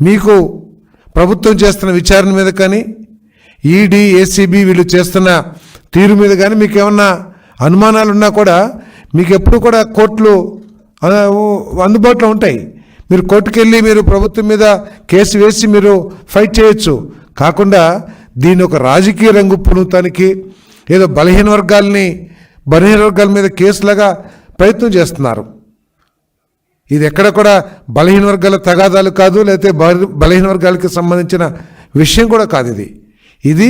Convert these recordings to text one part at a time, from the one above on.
మీకు ప్రభుత్వం చేస్తున్న విచారణ మీద కానీ ఈడీ ఏసీబీ వీళ్ళు చేస్తున్న తీరు మీద కానీ మీకు ఏమన్నా అనుమానాలు ఉన్నా కూడా మీకు ఎప్పుడు కూడా కోర్టులు అందుబాటులో ఉంటాయి. మీరు కోర్టుకు వెళ్ళి మీరు ప్రభుత్వం మీద కేసు వేసి మీరు ఫైట్ చేయొచ్చు. కాకుండా దీని ఒక రాజకీయ రంగు పునూతానికి ఏదో బలహీన వర్గాల మీద కేసులాగా ప్రయత్నం చేస్తున్నారు. ఇది ఎక్కడ కూడా బలహీన వర్గాల తగాదాలు కాదు, లేకపోతే బలహీన వర్గాలకు సంబంధించిన విషయం కూడా కాదు. ఇది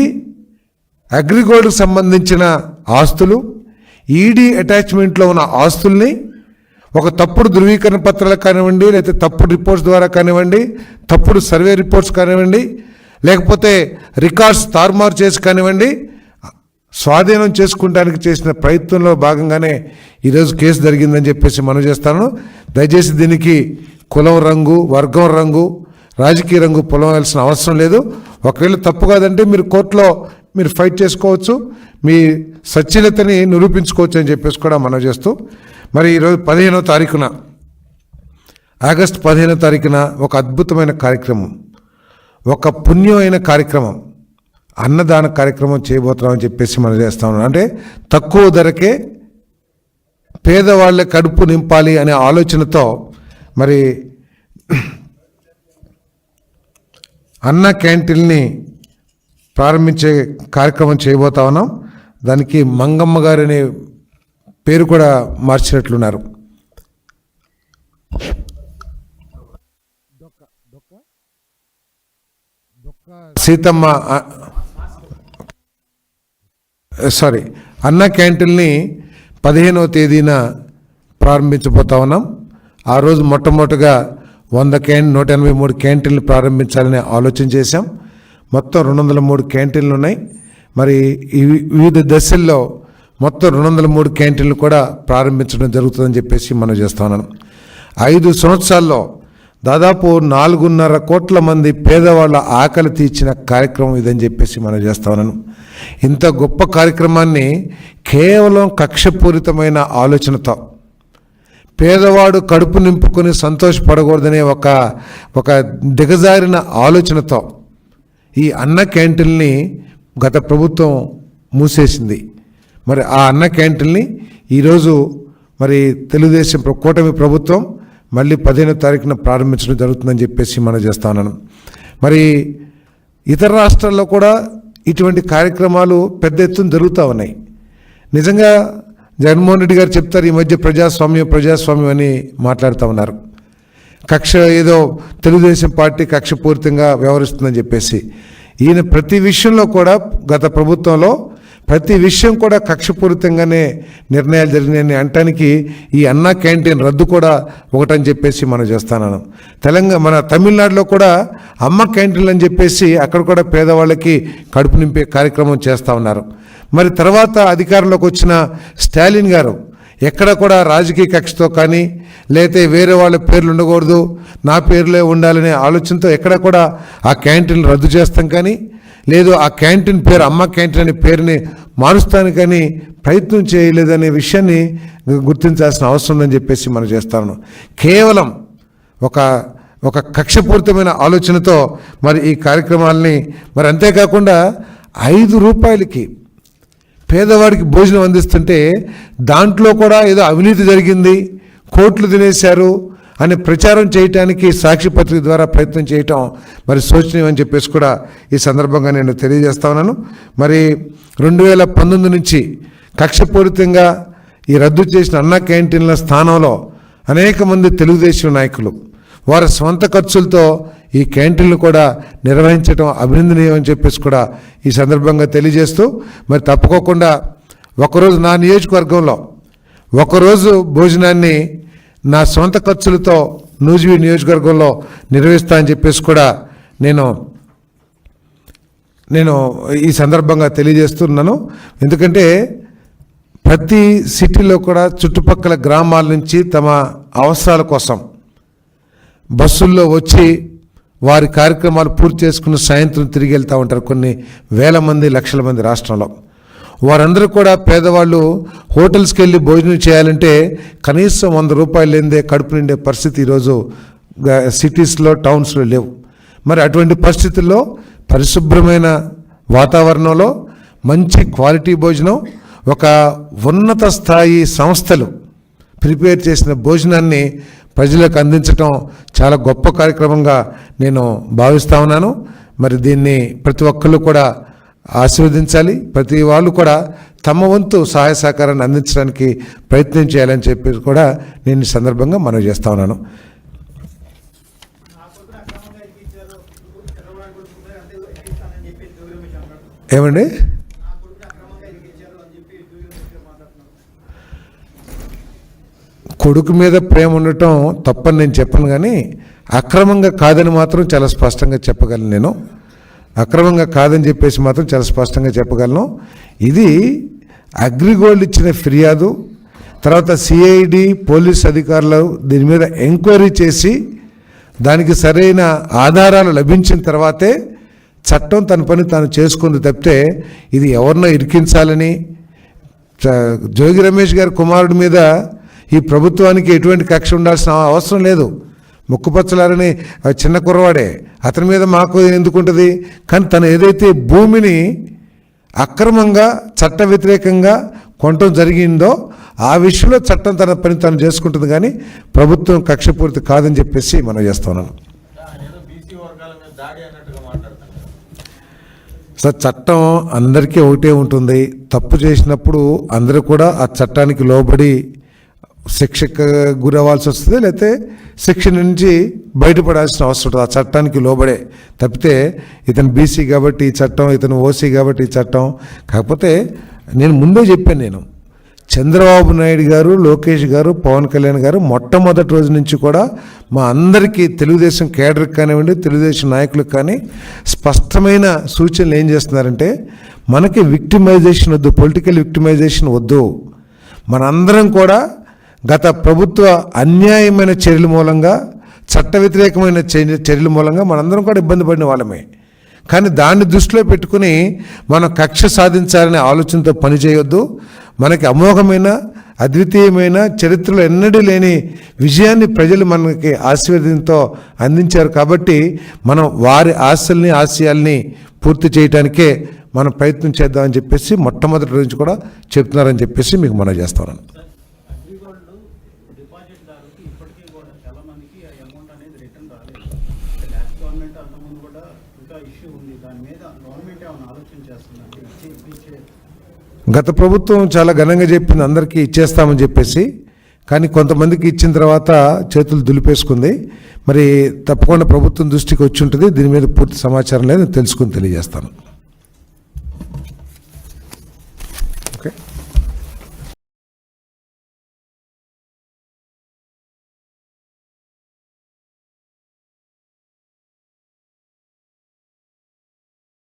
అగ్రిగోల్డ్కి సంబంధించిన ఆస్తులు, ఈడీ అటాచ్మెంట్లో ఉన్న ఆస్తుల్ని ఒక తప్పుడు ధృవీకరణ పత్రాలు కానివ్వండి, లేకపోతే తప్పుడు రిపోర్ట్స్ ద్వారా కానివ్వండి, తప్పుడు సర్వే రిపోర్ట్స్ కానివ్వండి, లేకపోతే రికార్డ్స్ తారుమారు చేసి కానివ్వండి, స్వాధీనం చేసుకుంటానికి చేసిన ప్రయత్నంలో భాగంగానే ఈరోజు కేసు జరిగిందని చెప్పేసి మనం చేస్తాను. దయచేసి దీనికి కులం రంగు, వర్గం రంగు, రాజకీయ రంగు పొలవాల్సిన అవసరం లేదు. ఒకవేళ తప్పు కాదంటే మీరు కోర్టులో మీరు ఫైట్ చేసుకోవచ్చు, మీ సచ్ఛీలతని నిరూపించుకోవచ్చు అని చెప్పేసి కూడా మనం చేస్తూ, మరి ఈరోజు 15వ తారీఖున ఆగస్టు 15వ తారీఖున ఒక అద్భుతమైన కార్యక్రమం, ఒక పుణ్యమైన కార్యక్రమం, అన్నదాన కార్యక్రమం చేయబోతున్నామని చెప్పేసి మనం చేస్తా ఉన్నాం. అంటే తక్కువ ధరకే పేదవాళ్ళ కడుపు నింపాలి అనే ఆలోచనతో మరి అన్న క్యాంటీన్ని ప్రారంభించే కార్యక్రమం చేయబోతా ఉన్నాం. దానికి మంగమ్మ గారు అనే పేరు కూడా మార్చినట్లున్నారు. సీతమ్మ అన్న క్యాంటీన్ని 15వ తేదీన ప్రారంభించబోతా ఉన్నాం. ఆ రోజు మొట్టమొదటిగా 183 క్యాంటీన్లు ప్రారంభించాలని ఆలోచన చేశాం. మొత్తం 203 క్యాంటీన్లు ఉన్నాయి. మరి వివిధ దశల్లో మొత్తం 203 క్యాంటీన్లు కూడా ప్రారంభించడం జరుగుతుందని చెప్పేసి మనం చేస్తా ఉన్నాం. 5 సంవత్సరాల్లో దాదాపు 4.5 కోట్ల మంది పేదవాళ్ళ ఆకలి తీర్చిన కార్యక్రమం ఇదని చెప్పేసి మనం చేస్తా ఉన్నాను. ఇంత గొప్ప కార్యక్రమాన్ని కేవలం కక్షపూరితమైన ఆలోచనతో, పేదవాడు కడుపు నింపుకొని సంతోషపడకూడదనే ఒక దిగజారిన ఆలోచనతో ఈ అన్న క్యాంటీన్ని గత ప్రభుత్వం మూసేసింది. మరి ఆ అన్న క్యాంటీన్ని ఈరోజు మరి తెలుగుదేశం కూటమి ప్రభుత్వం మళ్ళీ 15వ తారీఖున ప్రారంభించడం జరుగుతుందని చెప్పేసి మనం చేస్తా ఉన్నాను. మరి ఇతర రాష్ట్రాల్లో కూడా ఇటువంటి కార్యక్రమాలు పెద్ద ఎత్తున జరుగుతూ ఉన్నాయి. నిజంగా జగన్మోహన్ రెడ్డి గారు చెప్తారు ఈ మధ్య ప్రజాస్వామ్యం అని మాట్లాడుతూ ఉన్నారు. ఏదో తెలుగుదేశం పార్టీ కక్షపూరితంగా వ్యవహరిస్తుందని చెప్పేసి. ఈయన ప్రతి విషయంలో కూడా గత ప్రభుత్వంలో ప్రతి విషయం కూడా కక్షపూరితంగానే నిర్ణయాలు జరిగినాయని అంటానికి ఈ అన్నా క్యాంటీన్ రద్దు కూడా ఒకటని చెప్పేసి మనం చేస్తున్నాను. మన తమిళనాడులో కూడా అమ్మ క్యాంటీన్లు అని చెప్పేసి అక్కడ కూడా పేదవాళ్ళకి కడుపు నింపే కార్యక్రమం చేస్తూ ఉన్నారు. మరి తర్వాత అధికారంలోకి వచ్చిన స్టాలిన్ గారు ఎక్కడ కూడా రాజకీయ కక్షతో కానీ లేతే వేరే వాళ్ళ పేర్లు ఉండకూడదు, నా పేర్లే ఉండాలనే ఆలోచనతో ఎక్కడ కూడా ఆ క్యాంటీన్లు రద్దు చేస్తాం కానీ, లేదు ఆ క్యాంటీన్ పేరు అమ్మ క్యాంటీన్ అనే పేరుని మారుస్తాను కానీ ప్రయత్నం చేయలేదనే విషయాన్ని గుర్తించాల్సిన అవసరం ఉందని చెప్పేసి మనం చేస్తాను. కేవలం ఒక కక్షపూరితమైన ఆలోచనతో మరి ఈ కార్యక్రమాలని, మరి అంతేకాకుండా 5 రూపాయలకి పేదవాడికి భోజనం అందిస్తుంటే దాంట్లో కూడా ఏదో అవినీతి జరిగింది, కోట్లు తినేశారు అని ప్రచారం చేయటానికి సాక్షి పత్రిక ద్వారా ప్రయత్నం చేయటం మరి శోచనీయం అని చెప్పేసి కూడా ఈ సందర్భంగా నేను తెలియజేస్తా ఉన్నాను. మరి 2019 నుంచి కక్షపూరితంగా ఈ రద్దు చేసిన అన్నా క్యాంటీన్ల స్థానంలో అనేక మంది తెలుగుదేశం నాయకులు వారి స్వంత ఖర్చులతో ఈ క్యాంటీన్లు కూడా నిర్వహించడం అభినందనీయం అని చెప్పేసి కూడా ఈ సందర్భంగా తెలియజేస్తూ, మరి తప్పుకోకుండా ఒకరోజు నా నియోజకవర్గంలో ఒకరోజు భోజనాన్ని నా సొంత ఖర్చులతో నూజివీడు నియోజకవర్గంలో నిర్వహిస్తా అని చెప్పేసి కూడా నేను ఈ సందర్భంగా తెలియజేస్తున్నాను. ఎందుకంటే ప్రతి సిటీలో కూడా చుట్టుపక్కల గ్రామాల నుంచి తమ అవసరాల కోసం బస్సుల్లో వచ్చి వారి కార్యక్రమాలు పూర్తి చేసుకుని సాయంత్రం తిరిగి వెళ్తూ ఉంటారు కొన్ని వేల మంది, లక్షల మంది రాష్ట్రంలో. వారందరూ కూడా పేదవాళ్ళు హోటల్స్కి వెళ్ళి భోజనం చేయాలంటే కనీసం 100 రూపాయలు లేనిదే కడుపు నిండే పరిస్థితి ఈరోజు సిటీస్లో, టౌన్స్లో లేవు. మరి అటువంటి పరిస్థితుల్లో పరిశుభ్రమైన వాతావరణంలో మంచి క్వాలిటీ భోజనం, ఒక ఉన్నత స్థాయి సంస్థలు ప్రిపేర్ చేసిన భోజనాన్ని ప్రజలకు అందించడం చాలా గొప్ప కార్యక్రమంగా నేను భావిస్తా ఉన్నాను. మరి దీన్ని ప్రతి ఒక్కళ్ళు కూడా ఆశీర్వదించాలి. ప్రతి వాళ్ళు కూడా తమ వంతు సహాయ సహకారాన్ని అందించడానికి ప్రయత్నం చేయాలని చెప్పి కూడా నేను ఈ సందర్భంగా మనవి చేస్తా ఉన్నాను. ఏమండి? కొడుకు మీద ప్రేమ ఉండటం తప్పని నేను చెప్పను, కానీ అక్రమంగా కాదని మాత్రం చాలా స్పష్టంగా చెప్పగలను. నేను అక్రమంగా కాదని చెప్పేసి మాత్రం చాలా స్పష్టంగా చెప్పగలను. ఇది అగ్రిగోల్డ్ ఇచ్చిన ఫిర్యాదు, తర్వాత సిఐడి పోలీస్ అధికారులు దీని మీద ఎంక్వైరీ చేసి దానికి సరైన ఆధారాలు లభించిన తర్వాతే చట్టం తన పని తాను చేసుకుంది తప్పితే ఇది ఎవరినో ఇరికించాలని, జోగి రమేష్ గారి కుమారుడి మీద ఈ ప్రభుత్వానికి ఎటువంటి కక్ష ఉండాల్సిన అవసరం లేదు. ముక్కుపచ్చలారని చిన్న కుర్రవాడే, అతని మీద మాకు ఎందుకుంటుంది? కానీ తను ఏదైతే భూమిని అక్రమంగా చట్ట వ్యతిరేకంగా కొనటం జరిగిందో ఆ విషయంలో చట్టం తన పని తాను చేసుకుంటుంది, కానీ ప్రభుత్వం కక్షపూర్తి కాదని చెప్పేసి మనం చేస్తున్నాను. సార్, చట్టం అందరికీ ఒకటే ఉంటుంది. తప్పు చేసినప్పుడు అందరూ కూడా ఆ చట్టానికి లోబడి శిక్షకు గురవ్వాల్సి వస్తుంది, లేకపోతే శిక్ష నుంచి బయటపడాల్సిన అవసరం ఉంటుంది. ఆ చట్టానికి లోబడే తప్పితే ఇతను బీసీ కాబట్టి ఈ చట్టం, ఇతను ఓసీ కాబట్టి ఈ చట్టం. కాకపోతే నేను ముందే చెప్పాను, నేను చంద్రబాబు నాయుడు గారు, లోకేష్ గారు, పవన్ కళ్యాణ్ గారు మొట్టమొదటి రోజు నుంచి కూడా మా అందరికీ తెలుగుదేశం కేడర్కి కానివ్వండి, తెలుగుదేశం నాయకులకు కానీ స్పష్టమైన సూచనలు ఏం చేస్తున్నారంటే, మనకి విక్టిమైజేషన్ వద్దు, పొలిటికల్ విక్టిమైజేషన్ వద్దు. మనందరం కూడా గత ప్రభుత్వ అన్యాయమైన చర్యల మూలంగా, చట్ట వ్యతిరేకమైన చర్యల మూలంగా మనందరం కూడా ఇబ్బంది పడిన వాళ్ళమే. కానీ దాన్ని దృష్టిలో పెట్టుకుని మనం కక్ష సాధించాలనే ఆలోచనతో పనిచేయొద్దు. మనకి అమోఘమైన, అద్వితీయమైన, చరిత్రలో ఎన్నడూ లేని విజయాన్ని ప్రజలు మనకి ఆశీర్వాదంతో అందించారు. కాబట్టి మనం వారి ఆశల్ని, ఆశయాల్ని పూర్తి చేయడానికే మనం ప్రయత్నం చేద్దామని చెప్పేసి మొట్టమొదటి నుంచి కూడా చెప్తున్నారని చెప్పేసి మీకు మనం చేస్తాను. గత ప్రభుత్వం చాలా ఘనంగా చెప్పింది అందరికీ ఇచ్చేస్తామని చెప్పేసి, కానీ కొంతమందికి ఇచ్చిన తర్వాత చేతులు దులిపేసుకుంది. మరి తప్పకుండా ప్రభుత్వం దృష్టికి వచ్చి ఉంటుంది. దీని మీద పూర్తి సమాచారం లేదు, తెలుసుకుని తెలియజేస్తాను. ఓకే.